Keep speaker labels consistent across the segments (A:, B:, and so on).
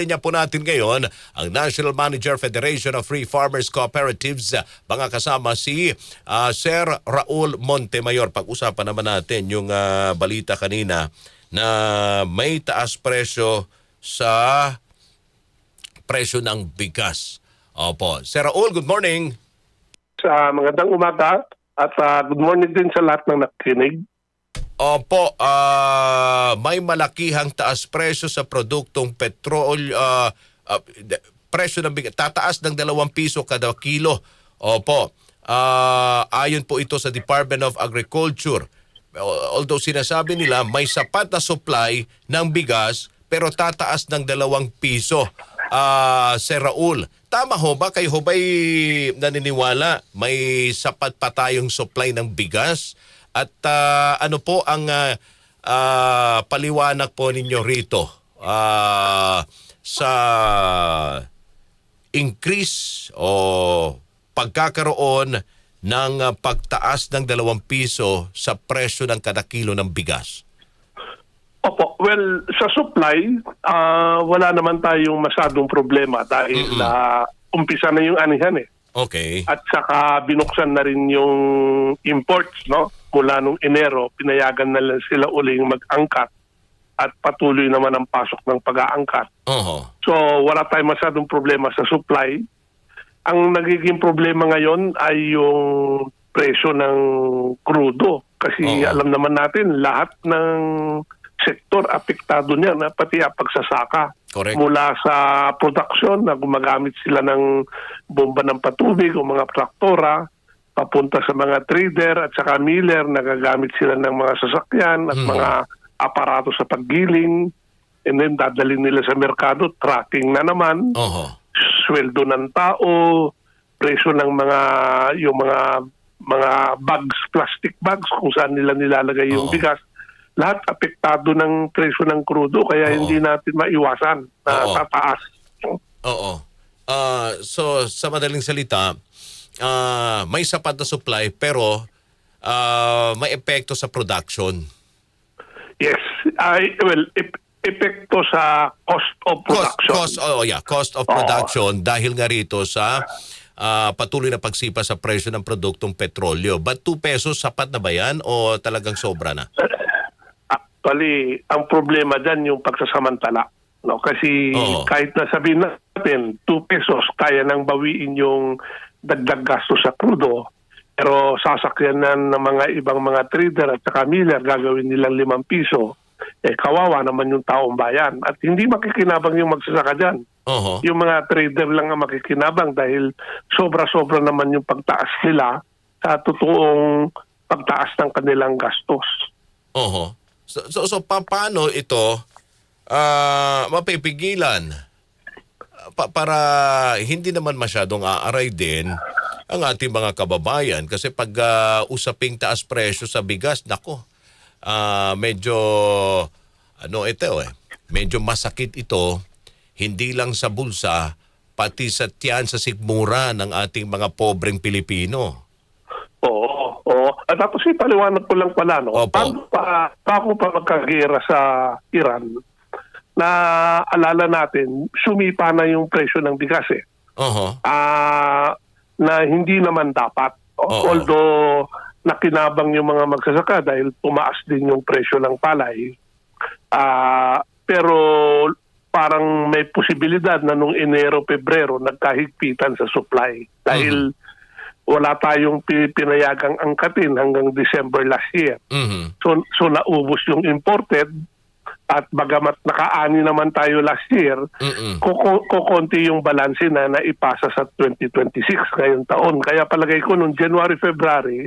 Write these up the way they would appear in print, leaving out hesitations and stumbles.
A: Niya po natin ngayon ang National Manager Federation of Free Farmers Cooperatives, mga kasama si Sir Raul Montemayor. Pag-usapan naman natin yung balita kanina na may taas presyo sa presyo ng bigas. Opo. Sir Raul, good morning.
B: Magandang umaga at good morning din sa lahat ng nakikinig.
A: Opo, may malakihang taas presyo sa produktong petrol, presyo ng bigas, tataas ng 2 piso kada kilo. Opo, ayon po ito sa Department of Agriculture. Although sinasabi nila may sapat na supply ng bigas pero tataas ng 2 piso. Sir Raul, tama ho ba? Kayo ho ba'y naniniwala may sapat pa tayong supply ng bigas? At ano po ang paliwanag po ninyo rito sa increase o pagkakaroon ng pagtaas ng 2 piso sa presyo ng kada kilo ng bigas?
B: Opo, well, sa supply, wala naman tayong masyadong problema dahil umpisa na yung anihan eh.
A: Okay.
B: At saka binuksan na rin yung imports, no? Mula nung Enero, pinayagan na lang sila uling mag-angkat at patuloy naman ang pasok ng pag-aangkat. So wala tayong masyadong problema sa supply. Ang nagiging problema ngayon ay yung presyo ng krudo. Kasi alam naman natin, lahat ng sektor apektado niya, na pati ang pagsasaka.
A: Correct. Mula
B: sa production na gumagamit sila ng bomba ng patubig o mga traktora, papunta sa mga trader at saka miller, nagagamit sila ng mga sasakyan at mga aparato sa paggiling, and then dadalhin nila sa merkado, tracking na naman, sweldo ng tao, presyo ng mga bags, plastic bags kung saan nila nilalagay yung bigas. Lahat apektado ng presyo ng krudo kaya hindi natin maiwasan na tataas.
A: So sa madaling salita, may sapat na supply pero may epekto sa production.
B: Yes. Epekto sa cost of production.
A: Cost of production dahil nga rito sa patuloy na pagsipa sa presyo ng produktong petrolyo. But 2 pesos sapat na ba yan o talagang sobra na?
B: Actually, ang problema dyan yung pagsasamantala. No? Kasi kahit na sabihin natin, 2 pesos, kaya nang bawiin yung dagdag gasto sa krudo. Pero sasakyanan ng mga ibang mga trader at saka miller, gagawin nilang 5 piso. Kawawa naman yung taong bayan. At hindi makikinabang yung magsasaka dyan. Yung mga trader lang ang makikinabang dahil sobra-sobra naman yung pagtaas nila sa totoong pagtaas ng kanilang gastos.
A: So paano ito mapipigilan para hindi naman masyadong aaray din ang ating mga kababayan? Kasi pag usaping taas presyo sa bigas, nako, medyo medyo masakit ito, hindi lang sa bulsa, pati sa tiyan, sa sikmura ng ating mga pobreng Pilipino.
B: At tapos ipaliwanag ko lang pala, no? Bago pa magkagera sa Iran, na alala natin, sumipa na yung presyo ng bigas eh. Na hindi naman dapat. Although nakinabang yung mga magsasaka dahil tumaas din yung presyo ng palay. Pero parang may posibilidad na nung Enero, Pebrero, nagkahigpitan sa supply. Dahil wala tayong pinayagang angkatin hanggang December last year. So naubos yung imported at bagamat nakaani naman tayo last year, kukunti yung balanse na naipasa sa 2026 ngayong taon. Kaya palagay ko nung January, February,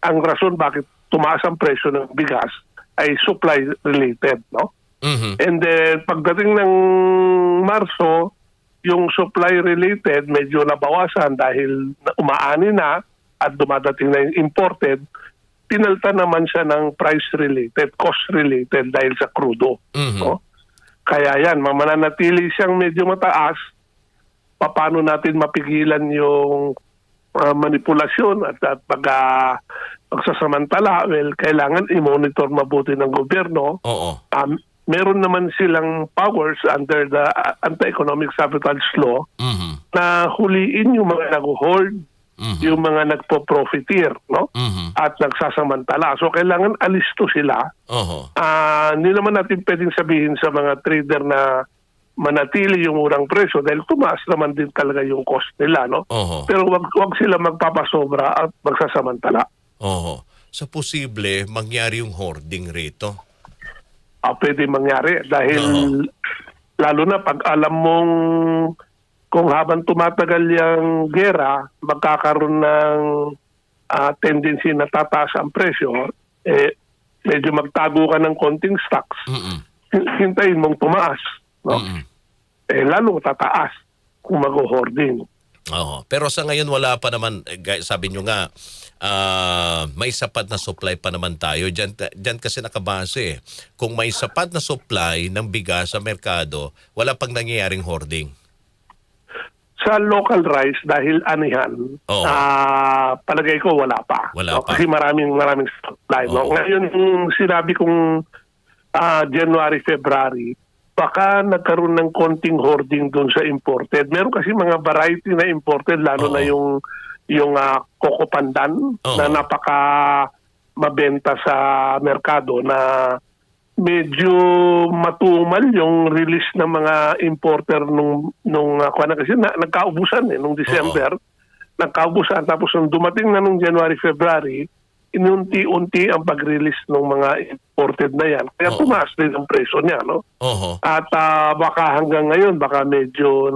B: ang rason bakit tumaas ang presyo ng bigas ay supply related, no? And then pagdating ng Marso, yung supply related medyo nabawasan dahil umaani na at dumadating na yung imported, pinalta naman siya ng price related, cost related dahil sa crudo. No? Kaya yan, mananatili siyang medyo mataas. Paano natin mapigilan yung manipulasyon at pagsasamantala? Well, kailangan i-monitor mabuti ng gobyerno. meron naman silang powers under the Anti-Economic Sabotage Law
A: Mhm.
B: na huliin yung mga nag-hoard, yung mga nagpo-profiteer, no?
A: Mhm.
B: At nagsasamantala. So kailangan alisto sila.
A: Oho.
B: Hindi naman natin pwedeng sabihin sa mga trader na manatili yung murang presyo dahil tumaas naman din talaga yung cost nila, no?
A: Oho.
B: Pero wag sila magpapasobra at magsasamantala.
A: Oho. Sa posible mangyari yung hoarding rito.
B: Pwede mangyari dahil
A: Oo.
B: lalo na pag alam mong kung habang tumatagal yung gera, magkakaroon ng tendency na tataas ang presyo, medyo magtago ka ng konting stocks,
A: Mhm.
B: hintayin mong tumaas. No?
A: Mhm.
B: Lalo tataas kung mag-hoarding.
A: Oo. Pero sa ngayon wala pa naman, sabi nyo nga, may sapat na supply pa naman tayo. Diyan kasi nakabase. Kung may sapat na supply ng bigas sa merkado, wala pang nangyayaring hoarding.
B: Sa local rice, dahil anihan,
A: Oo.
B: palagay ko wala pa.
A: Wala pa.
B: Kasi maraming supply. No?
A: Oo.
B: Ngayon, sinabi kong January, February, baka nagkaroon ng konting hoarding doon sa imported. Meron kasi mga variety na imported, lalo
A: Oo.
B: na yung Coco Pandan
A: Oo.
B: na napaka mabenta sa merkado na medyo matumal yung release ng mga importer nung kasi nagkaubusan nung December. Nagkaubusan tapos nung dumating na nung January, February, inunti-unti ang pag-release ng mga imported na yan. Kaya
A: Oo.
B: tumaas din ang presyo niya, no?
A: Oho.
B: At baka hanggang ngayon, baka medyo,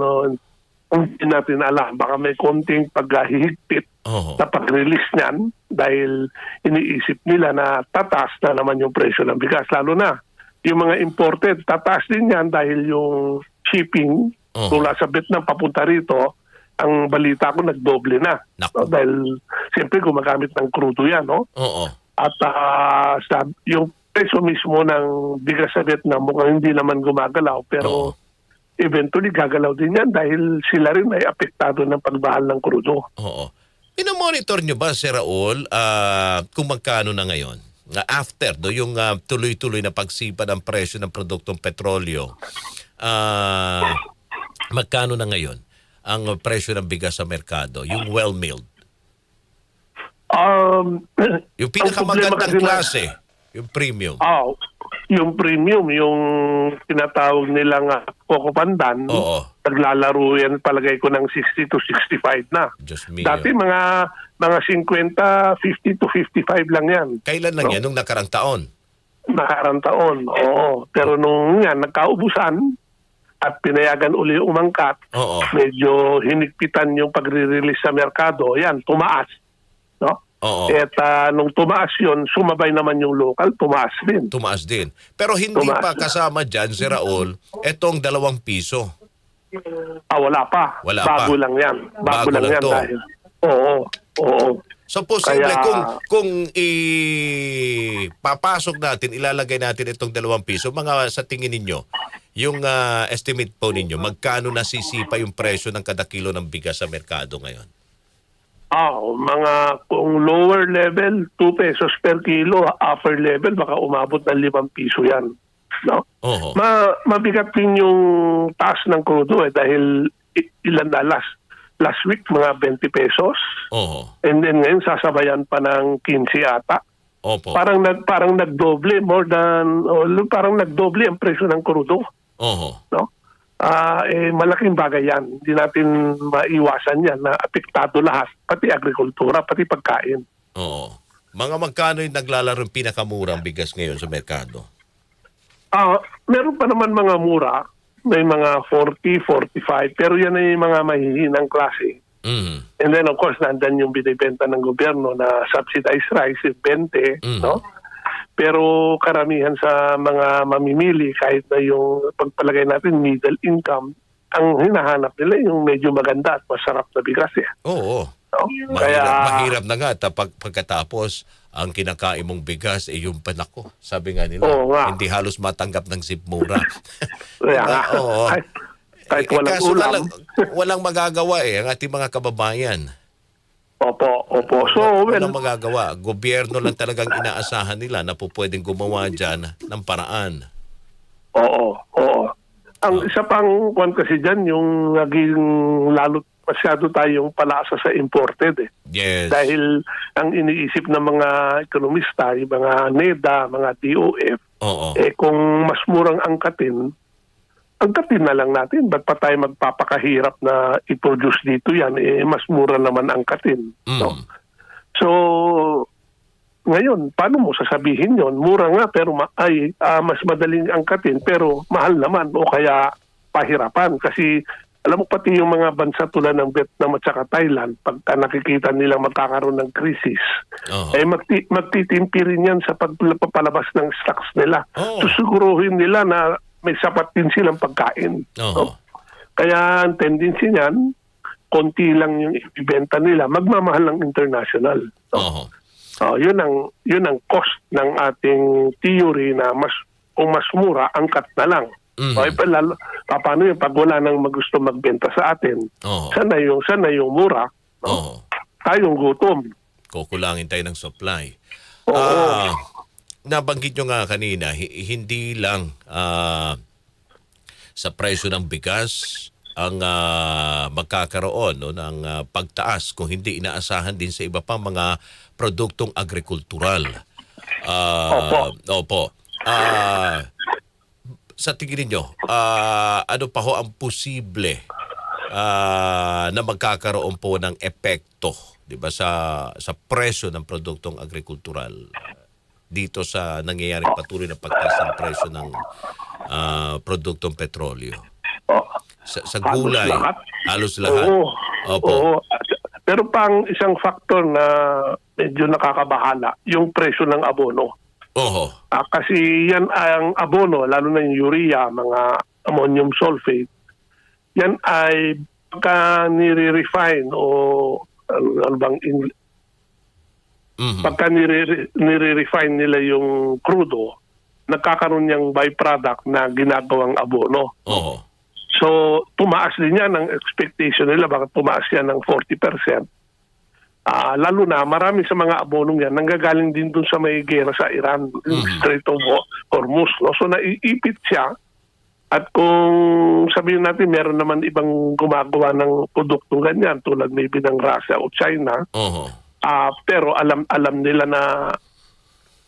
B: hindi natin alam, baka may konting paghihigpit
A: Oho.
B: sa pag-release niyan dahil iniisip nila na tataas na naman yung presyo ng bigas. Lalo na, yung mga imported, tataas din yan dahil yung shipping
A: Oo.
B: mula sa Vietnam papunta rito, ang balita ko nagdoble na.
A: Naku.
B: No? Dahil siyempre gumagamit ng crudo yan, no?
A: Oo.
B: At yung presyo mismo ng bigas sa Vietnam mukhang hindi naman gumagalaw pero
A: Oo.
B: eventually gagalaw din yan dahil sila rin ay apektado ng pagbahal ng crudo.
A: Oo. Minomonitor nyo ba, Sir Raul, kung magkano na ngayon? After yung tuloy-tuloy na pagsipa ng presyo ng produktong petrolyo, magkano na ngayon ang presyo ng bigas sa merkado? Yung well-milled. Yung pinakamagandang klase, yung premium.
B: Yung premium, yung tinatawag nilang Coco Pandan,
A: Oo.
B: naglalaro yan palagay ko ng 60 to 65 na.
A: Diyos mio.
B: Dati mga 50, 50 to 55 lang yan.
A: Kailan lang yan? Nung nakarang taon?
B: Nakarang taon, oo. Pero nung yan, nagkaubusan at pinayagan uli umangkat,
A: Oo.
B: medyo hinigpitan yung pagre-release sa merkado, yan, tumaas. No?
A: Oo.
B: At nung tumaas yun, sumabay naman yung local, tumaas din.
A: Tumaas din. Pero hindi
B: Tumaas
A: pa
B: na.
A: kasama dyan, Sir Raul, etong 2 piso.
B: Wala pa.
A: Wala
B: Bago
A: pa.
B: lang yan.
A: Bago lang
B: yan
A: to.
B: dahil. Oo.
A: So posible
B: Kaya-
A: kung ipapasok natin, ilalagay natin itong 2 piso, mga sa tingin ninyo, yung estimate po ninyo, magkano nasisipa yung presyo ng kada kilo ng bigas sa merkado ngayon?
B: Kung lower level, 2 pesos per kilo, upper level, baka umabot ng 5 piso yan. No?
A: Oho.
B: Mabigat din yung taas ng crudo dahil ilan na last week mga 20 pesos
A: Oho.
B: and then ngayon sasabayan pa ng 15 ata.
A: Opo.
B: Parang nagdoble parang nagdoble ang presyo ng crudo,
A: Oho.
B: no? Malaking bagay yan. Hindi natin maiwasan yan na apektado lahat, pati agrikultura, pati pagkain.
A: Oo. Mga magkano yung naglalarong pinakamurang bigas ngayon sa merkado?
B: Meron pa naman mga mura, may mga 40, 45, pero yan ay mga mahihinang klase.
A: Mhm.
B: And then of course, nandan yung binibenta ng gobyerno na subsidized rice, 20, no? Pero karamihan sa mga mamimili, kahit na yung pagpalagay natin middle income, ang hinahanap nila yung medyo maganda at masarap na bigas.
A: Oo.
B: No?
A: Mahirap na nga pagkatapos ang kinakain mong bigas yung panako. Sabi nga nila,
B: Oo nga.
A: hindi halos matanggap ng sipmura.
B: Kaya nga,
A: Oo.
B: kahit walang
A: Kaso
B: ulam.
A: walang magagawa ang ating mga kababayan.
B: Opo. So,
A: Walang magagawa. Gobyerno lang talagang inaasahan nila na po pwedeng gumawa dyan ng paraan.
B: Oo, oo. Ang isa pang kwan kasi dyan, yung naging lalo masyado tayong palaasa sa imported eh.
A: Yes.
B: Dahil ang iniisip ng mga ekonomista, yung mga NEDA, mga DOF,
A: Oo.
B: kung mas murang angkatin na lang natin. Ba't pa tayo magpapakahirap na i-produce dito yan? Mas mura naman angkatin. No? So, ngayon, paano mo sasabihin yon? Mura nga pero mas madaling angkatin pero mahal naman o kaya pahirapan. Kasi alam mo pati yung mga bansa tulad ng Vietnam at saka Thailand, pagka nakikita nilang magkakaroon ng krisis, magtitimpi rin yan sa pagpapalabas ng stocks nila. Susuguruhin nila na may sapat din silang pagkain. No? Kaya ang tendency niyan, konti lang yung ibenta nila, magmamahal ng international. No? Yun ang cost ng ating theory na kung mas mura, angkat na lang. Paano yung pag wala nang gusto magbenta sa atin? Sana yung mura, no? Tayong gutom.
A: Kukulangin tayo ng supply.
B: Oo.
A: Nabanggit nyo nga kanina, hindi lang sa presyo ng bigas ang magkakaroon ng pagtaas kung hindi inaasahan din sa iba pang mga produktong agrikultural. Opo. Sa tingin niyo, ano pa ho ang posible na magkakaroon po ng epekto, 'di ba, sa presyo ng produktong agrikultural dito sa nangyayaring patuloy na pagtaas ng presyo ng produktong petrolyo? Sa gulay, halos lahat. Opo.
B: Oo. Pero pang isang factor na medyo nakakabahala, yung presyo ng abono. Kasi yan ang abono, lalo na yung urea, mga ammonium sulfate, yan ay pagka nire-refine o ano bang pagka nire-refine nila yung crudo, nagkakaroon niyang byproduct na ginagawang abono. So, tumaas din yan ang expectation nila, baka tumaas yan ng 40%. Lalo na, marami sa mga abonong yan, nanggagaling din dun sa may gera sa Iran, Strait of Hormuz. No? So, naiipit siya. At kung sabihin natin, meron naman ibang gumagawa ng produktong ganyan, tulad maybe ng Russia o China. Pero alam nila na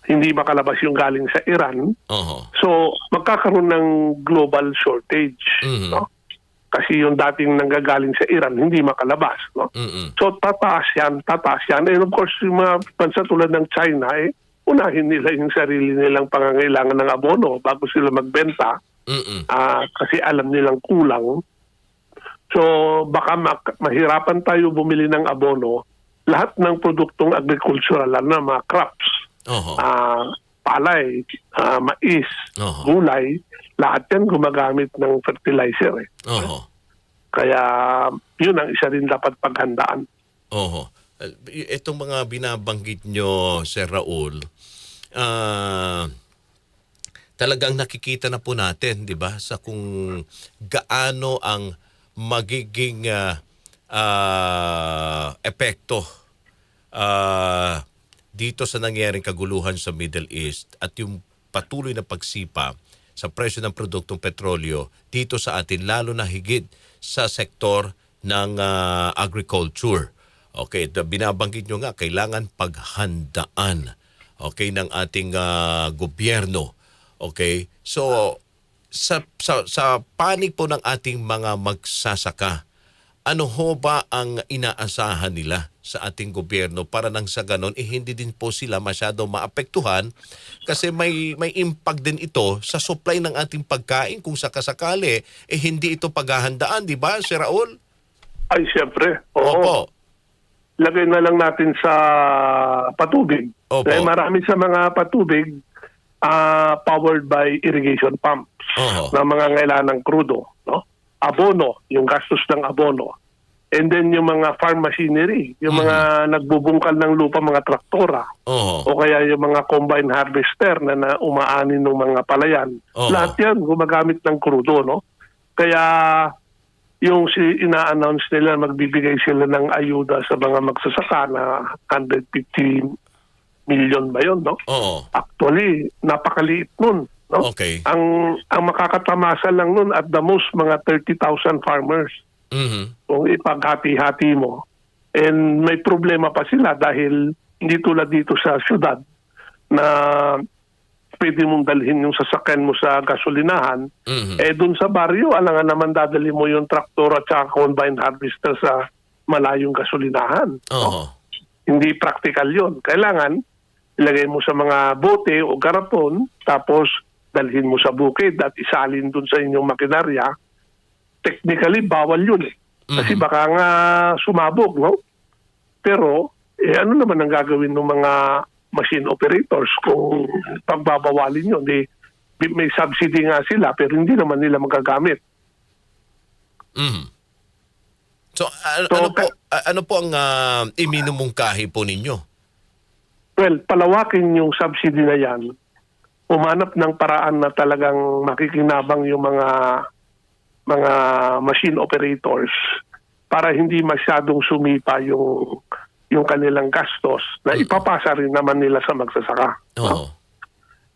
B: hindi makalabas yung galing sa Iran. So, magkakaroon ng global shortage. No? Kasi yung dating nanggagaling sa Iran, hindi makalabas. No? So, tataas yan. And of course, yung mga bansa tulad ng China, unahin nila yung sarili nilang pangangailangan ng abono bago sila magbenta. Kasi alam nilang kulang. So, baka mahirapan tayo bumili ng abono. Lahat ng produktong agricultural, lalo na mga crops, palay, mais, gulay, lahat yan gumagamit ng fertilizer. Kaya yun ang isa rin dapat paghandaan.
A: Itong mga binabanggit nyo, Sir Raul, talagang nakikita na po natin, di ba, sa kung gaano ang magiging epekto dito sa nangyaring kaguluhan sa Middle East at yung patuloy na pagsipa sa presyo ng produktong petrolyo dito sa atin, lalo na higit sa sektor ng agriculture. Okay, binabanggit nyo nga, kailangan paghandaan ng ating gobyerno. Okay, so sa panig po ng ating mga magsasaka, ano ho ba ang inaasahan nila sa ating gobyerno para nang sa ganon hindi din po sila masyado maapektuhan, kasi may impact din ito sa supply ng ating pagkain kung sakasakali hindi ito paghahandaan, di ba, Sir Raul?
B: Ay, siyempre.
A: Opo.
B: Lagay na lang natin sa patubig. Dahil marami sa mga patubig powered by irrigation pumps na mga ngailangan ng krudo. No? Abono, yung gastos ng abono. And then yung mga farm machinery, yung mga nagbubungkal ng lupa, mga traktora, o kaya yung mga combine harvester na umaanin ng mga palayan. Lahat yan gumagamit ng krudo. No? Kaya yung ina-announce nila, magbibigay sila ng ayuda sa mga magsasaka na 150 million ba yun, no? Actually, napakaliit nun. No?
A: Okay.
B: Ang makakatamasa lang nun at the most mga 30,000 farmers
A: Mhm.
B: kung ipaghati-hati mo. And may problema pa sila dahil hindi tulad dito sa syudad na pwede mong dalhin yung sasakyan mo sa gasolinahan.
A: Mhm.
B: Dun sa baryo, alangan naman dadali mo yung traktor at saka combine harvester sa malayong gasolinahan.
A: Oho.
B: Hindi practical yon. Kailangan ilagay mo sa mga bote o garapon, tapos dalhin mo sa bukid at isalin dun sa inyong makinarya. Technically, bawal yun eh. Kasi baka nga sumabog, no? Pero, ano naman ang gagawin ng mga machine operators kung pagbabawalin yun? May subsidy nga sila, pero hindi naman nila magagamit.
A: Mhm. So,
B: So,
A: ano po ang iminumungkahi po ninyo?
B: Well, palawakin yung subsidy na yan. Umanap ng paraan na talagang makikinabang yung mga machine operators para hindi masyadong sumipa yung kanilang gastos na ipapasa rin naman nila sa magsasaka.
A: Oo.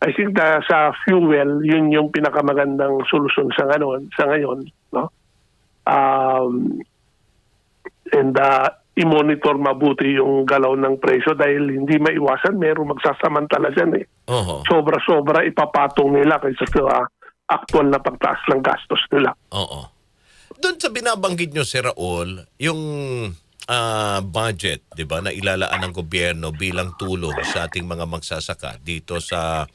B: I think sa fuel, yun yung pinakamagandang solusyon sa ngayon. No? And i-monitor mabuti yung galaw ng presyo dahil hindi maiwasan, merong magsasamantala dyan eh.
A: Oho.
B: Sobra-sobra ipapatong nila kaysa sa actual na pagtaas ng gastos nila.
A: Oo. Doon sa binabanggit nyo, Sir Raul, yung budget, di ba, na ilalaan ng gobyerno bilang tulong sa ating mga magsasaka dito sa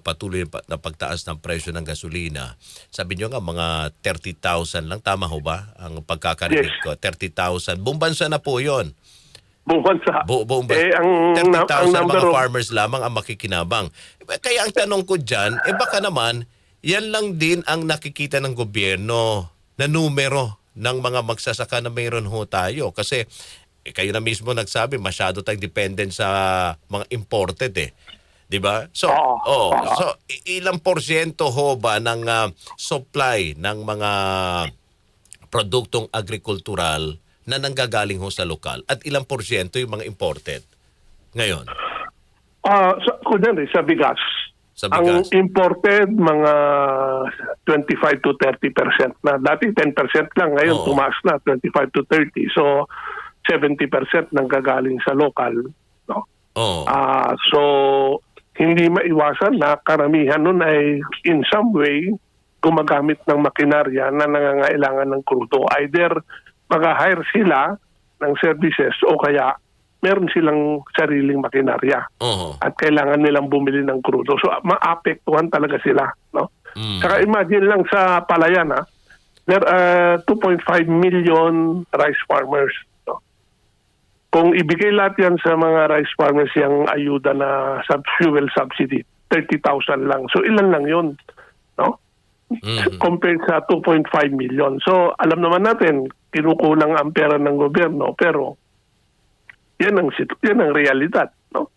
A: patuloy na pagtaas ng presyo ng gasolina. Sabi nyo nga, mga 30,000 lang. Tama ho ba? Ang pagkakarinig ko, 30,000. Buong bansa na po yun.
B: Buong bansa.
A: Buong bansa.
B: Ang
A: 30,000
B: number
A: mga
B: of
A: farmers lamang ang makikinabang. Kaya ang tanong ko dyan, baka naman, yan lang din ang nakikita ng gobyerno na numero ng mga magsasaka na mayroon ho tayo. Kasi kayo na mismo nagsabi, masyado tayong dependent sa mga imported eh. 'Di ba? So, so ilang porsyento ho ba ng supply ng mga produktong agrikultural na nanggagaling ho sa lokal at ilang porsyento yung mga imported ngayon?
B: Sa bigas.
A: Sa
B: Ang
A: bigas.
B: imported, mga 25 to 30% na. Dati 10% lang, ngayon tumaas na, 25 to 30. So, 70% nang gagaling sa local. No? So, hindi maiwasan na karamihan nun ay in some way gumagamit ng makinarya na nangangailangan ng krudo. Either mag-hire sila ng services o kaya meron silang sariling makinarya at kailangan nilang bumili ng krudo. So, maapektuhan talaga sila. No? Saka imagine lang sa palayan, there are 2.5 million rice farmers. No? Kung ibigay lahat yan sa mga rice farmers yung ayuda na fuel subsidy, 30,000 lang. So, ilan lang yun? No? Compared sa 2.5 million. So, alam naman natin, kinukulang ang pera ng gobyerno, pero yan ang realidad, no?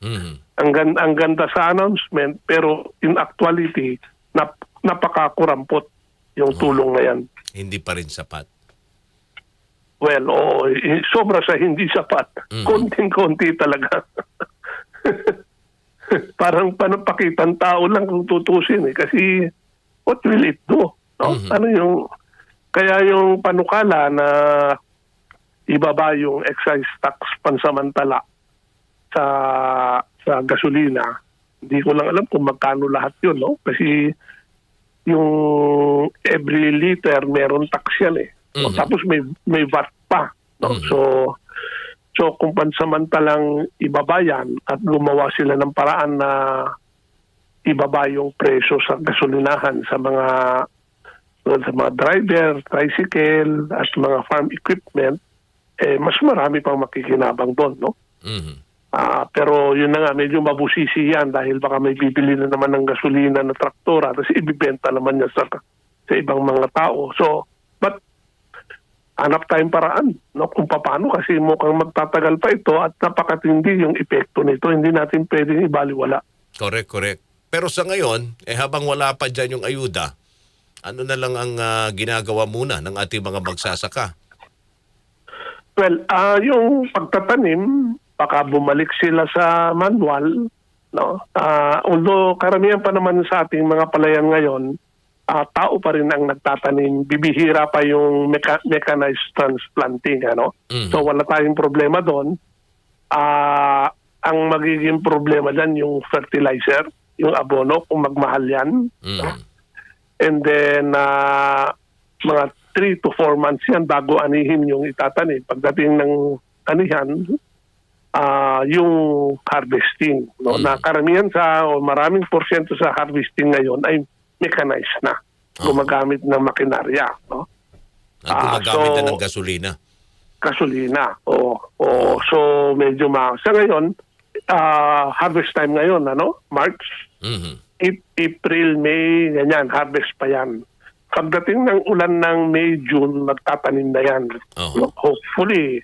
B: Ang ganda sa announcement, pero in actuality napakakurampot yung tulong na yan.
A: Hindi pa rin sapat.
B: Well, sobra sa hindi sapat. Konting-konti talaga. Parang panapakitang tao lang kung tutusin eh. Kasi what will it do? No? Kaya yung panukala na ibaba yung excise tax pansamantala sa gasolina. Hindi ko lang alam kung magkano lahat yun, no? Kasi yung every liter meron tax yan eh. So, tapos may VAT pa, no? So kung pansamantalang ibaba yan at gumawa sila ng paraan na ibaba yung presyo sa gasolinahan sa mga driver, tricycle, at mga farm equipment, mas marami pang makikinabang doon, no? Pero yun na nga, medyo mabusisi yan dahil baka may bibili na naman ng gasolina na traktora tapos ibibenta naman niya sa ibang mga tao. So, but hanap tayong paraan, no? Kung paano, kasi mukhang magtatagal pa ito at napakatindi yung epekto nito. Hindi natin pwedeng ibaliwala.
A: Correct. Pero sa ngayon, habang wala pa dyan yung ayuda, ano na lang ang ginagawa muna ng ating mga magsasaka?
B: Well, yung pagtatanim, baka bumalik sila sa manual no? Although karamihan pa naman sa ating mga palayan ngayon, tao pa rin ang nagtatanim, bibihira pa yung mechanized transplanting, ano? So wala tayong problema doon. Ang magiging problema dyan yung fertilizer, yung abono, kung magmahal yan. And then mga 3 to 4 months yan bago anihin yung itatanim. Pagdating ng anihan, yung harvesting, no? Na karamihan o maraming porsyento sa harvesting ngayon ay mechanized na. Gumagamit ng makinarya, no?
A: Gumagamit na ng gasolina.
B: Gasolina. So medyo sa ngayon, harvest time ngayon, ano? March, April, May, ganyan, harvest pa yan. Pagdating ng ulan ng May, June, magtatanim na yan. Hopefully,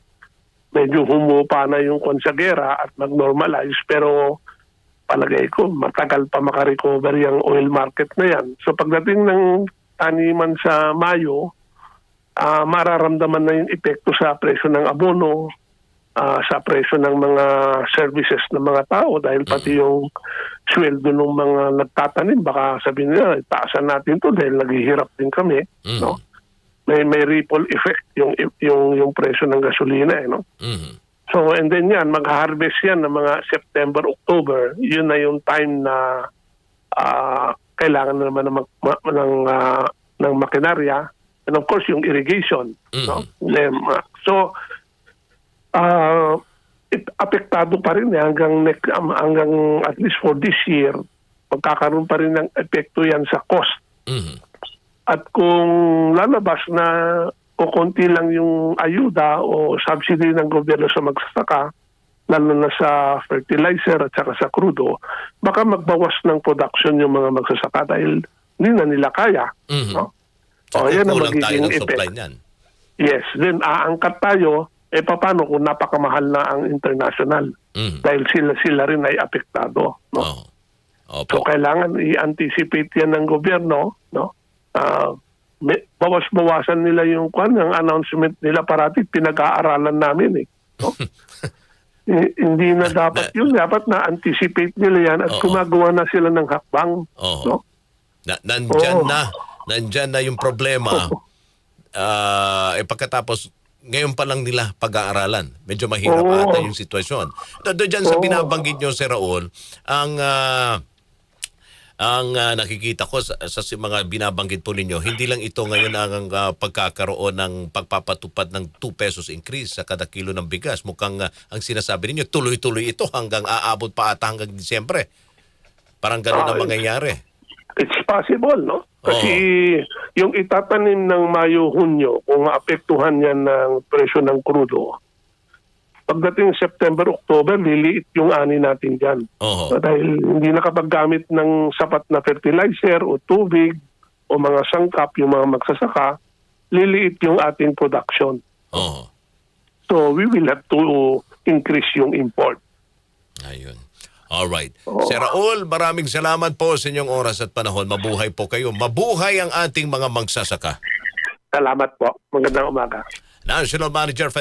B: medyo humupa na yung konsagera at mag-normalize, pero palagay ko, matagal pa makarecover yung oil market na yan. So pagdating ng taniman sa Mayo, mararamdaman na yung epekto sa presyo ng abono, sa presyo ng mga services ng mga tao, dahil pati yung sweldo ng mga nagtatanim, baka sabihin nila, taasan natin to dahil naghihirap din kami, no? May ripple effect yung presyo ng gasolina, no? So, and then yan, mag-harvest yan ng mga September, October. Yun na yung time na kailangan na naman ng makinarya. And of course, yung irrigation. No? So, apektado pa rin hanggang at least for this year, magkakaroon pa rin ng epekto yan sa cost. At kung lalabas na o konti lang yung ayuda o subsidy ng gobyerno sa magsasaka, lalo na sa fertilizer at saka sa crudo, baka magbawas ng production yung mga magsasaka dahil hindi na nila kaya. No? Yan ang magiging effect. Yes, then aangkat tayo, paano kung napakamahal na ang international? Dahil sila rin ay apektado. No? So kailangan i-anticipate yan ng gobyerno, no? Bawas-bawasan nila yung announcement nila parati pinag-aaralan namin no? Hindi na dapat yun, dapat na-anticipate nila yan at gumagawa na sila ng hakbang. No?
A: Nandyan na yung problema. Pagkatapos ngayon pa lang nila pag-aaralan. Medyo mahirap ata yung sitwasyon. Doon sa binabanggit nyo, Sir Raul, ang nakikita ko sa mga binabanggit po ninyo, hindi lang ito ngayon ang pagkakaroon ng pagpapatupad ng 2 pesos increase sa kada kilo ng bigas. Mukhang ang sinasabi ninyo, tuloy-tuloy ito hanggang aabot pa ata hanggang Disyembre. Parang gano'n ang mangyayari.
B: It's possible, no? Kasi yung itatanim ng Mayo-Hunyo, kung maapektuhan yan ng presyo ng crudo, pagdating September, October, liliit yung ani natin dyan. Dahil hindi nakapaggamit ng sapat na fertilizer o tubig o mga sangkap yung mga magsasaka, liliit yung ating production. So we will have to increase yung import.
A: Ayun. Alright. Sir Raul, maraming salamat po sa inyong oras at panahon. Mabuhay po kayo. Mabuhay ang ating mga magsasaka.
B: Salamat po. Magandang umaga.
A: National Manager